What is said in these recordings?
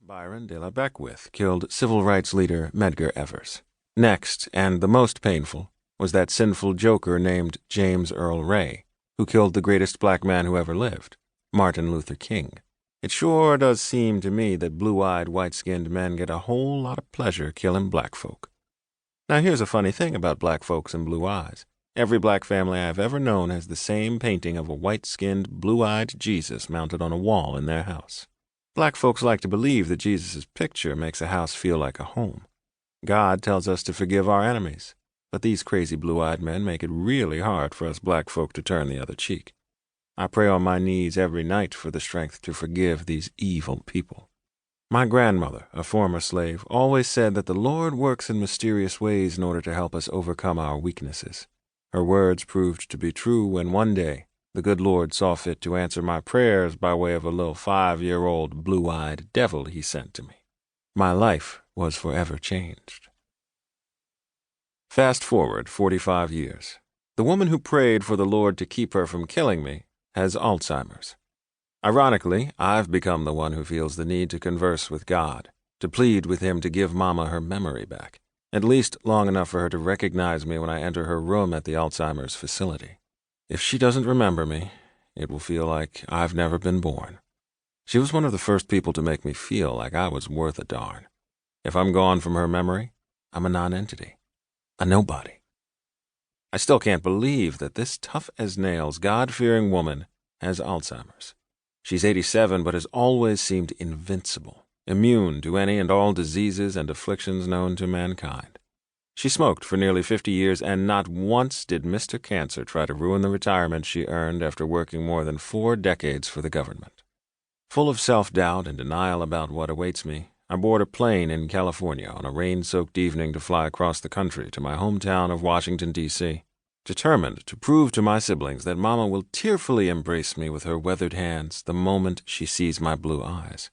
Byron de la Beckwith killed civil rights leader Medgar Evers. Next, and the most painful, was that sinful joker named James Earl Ray, who killed the greatest black man who ever lived, Martin Luther King. It sure does seem to me that blue-eyed, white-skinned men get a whole lot of pleasure killing black folk. Now here's a funny thing about black folks and blue eyes. Every black family I've ever known has the same painting of a white-skinned, blue-eyed Jesus mounted on a wall in their house. Black folks like to believe that Jesus' picture makes a house feel like a home. God tells us to forgive our enemies, but these crazy blue-eyed men make it really hard for us black folk to turn the other cheek. I pray on my knees every night for the strength to forgive these evil people. My grandmother, a former slave, always said that the Lord works in mysterious ways in order to help us overcome our weaknesses. Her words proved to be true when one day the good Lord saw fit to answer my prayers by way of a little 5-year-old blue-eyed devil he sent to me. My life was forever changed. Fast forward 45 years. The woman who prayed for the Lord to keep her from killing me has Alzheimer's. Ironically, I've become the one who feels the need to converse with God, to plead with him to give Mama her memory back, at least long enough for her to recognize me when I enter her room at the Alzheimer's facility. If she doesn't remember me, it will feel like I've never been born. She was one of the first people to make me feel like I was worth a darn. If I'm gone from her memory, I'm a non-entity, a nobody. I still can't believe that this tough-as-nails, God-fearing woman has Alzheimer's. She's 87 but has always seemed invincible, immune to any and all diseases and afflictions known to mankind. She smoked for nearly 50 years, and not once did Mr. Cancer try to ruin the retirement she earned after working more than 4 decades for the government. Full of self-doubt and denial about what awaits me, I board a plane in California on a rain-soaked evening to fly across the country to my hometown of Washington, D.C., determined to prove to my siblings that Mama will tearfully embrace me with her weathered hands the moment she sees my blue eyes.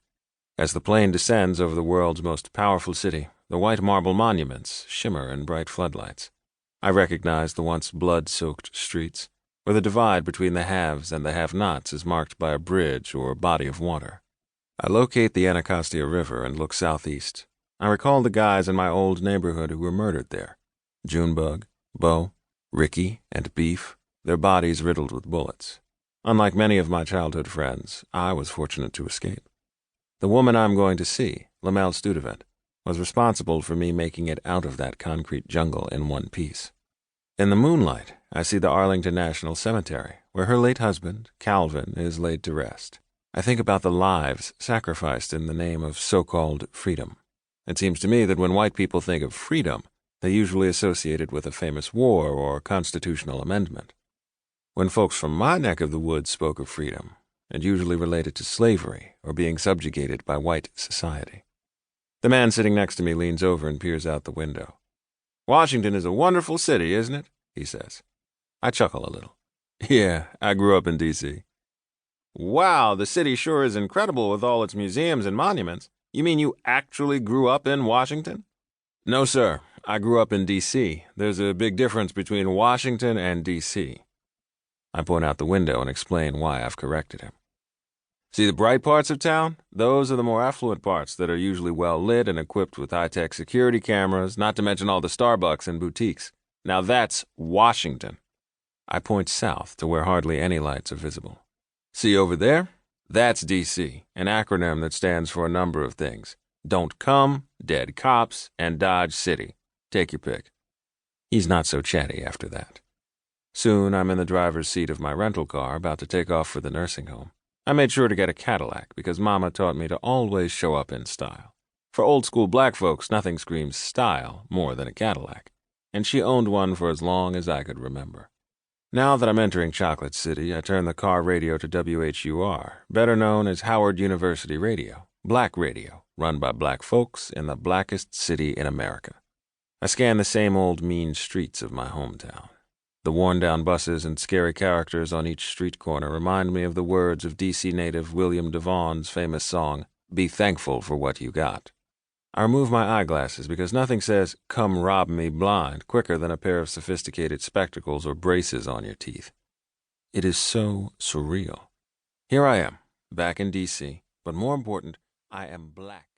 As the plane descends over the world's most powerful city, the white marble monuments shimmer in bright floodlights. I recognize the once blood-soaked streets, where the divide between the haves and the have-nots is marked by a bridge or body of water. I locate the Anacostia River and look southeast. I recall the guys in my old neighborhood who were murdered there. Junebug, Bo, Ricky, and Beef, their bodies riddled with bullets. Unlike many of my childhood friends, I was fortunate to escape. The woman I'm going to see, Lemell Studevent, was responsible for me making it out of that concrete jungle in one piece. In the moonlight, I see the Arlington National Cemetery, where her late husband, Calvin, is laid to rest. I think about the lives sacrificed in the name of so-called freedom. It seems to me that when white people think of freedom, they usually associate it with a famous war or constitutional amendment. When folks from my neck of the woods spoke of freedom, it usually related to slavery or being subjugated by white society. The man sitting next to me leans over and peers out the window. "Washington is a wonderful city, isn't it?" he says. I chuckle a little. "Yeah, I grew up in D.C." "Wow, the city sure is incredible with all its museums and monuments. You mean you actually grew up in Washington?" "No, sir. I grew up in D.C. There's a big difference between Washington and D.C." I point out the window and explain why I've corrected him. "See the bright parts of town? Those are the more affluent parts that are usually well lit and equipped with high-tech security cameras, not to mention all the Starbucks and boutiques. Now that's Washington." I point south to where hardly any lights are visible. "See over there? That's D.C., an acronym that stands for a number of things. Don't come, dead cops, and Dodge City. Take your pick." He's not so chatty after that. Soon I'm in the driver's seat of my rental car, about to take off for the nursing home. I made sure to get a Cadillac because Mama taught me to always show up in style. For old-school black folks, nothing screams style more than a Cadillac, and she owned one for as long as I could remember. Now that I'm entering Chocolate City, I turn the car radio to WHUR, better known as Howard University Radio, black radio, run by black folks in the blackest city in America. I scan the same old mean streets of my hometown. The worn-down buses and scary characters on each street corner remind me of the words of D.C. native William DeVaughn's famous song, "Be Thankful for What You Got." I remove my eyeglasses because nothing says, "Come rob me blind," quicker than a pair of sophisticated spectacles or braces on your teeth. It is so surreal. Here I am, back in D.C., but more important, I am black.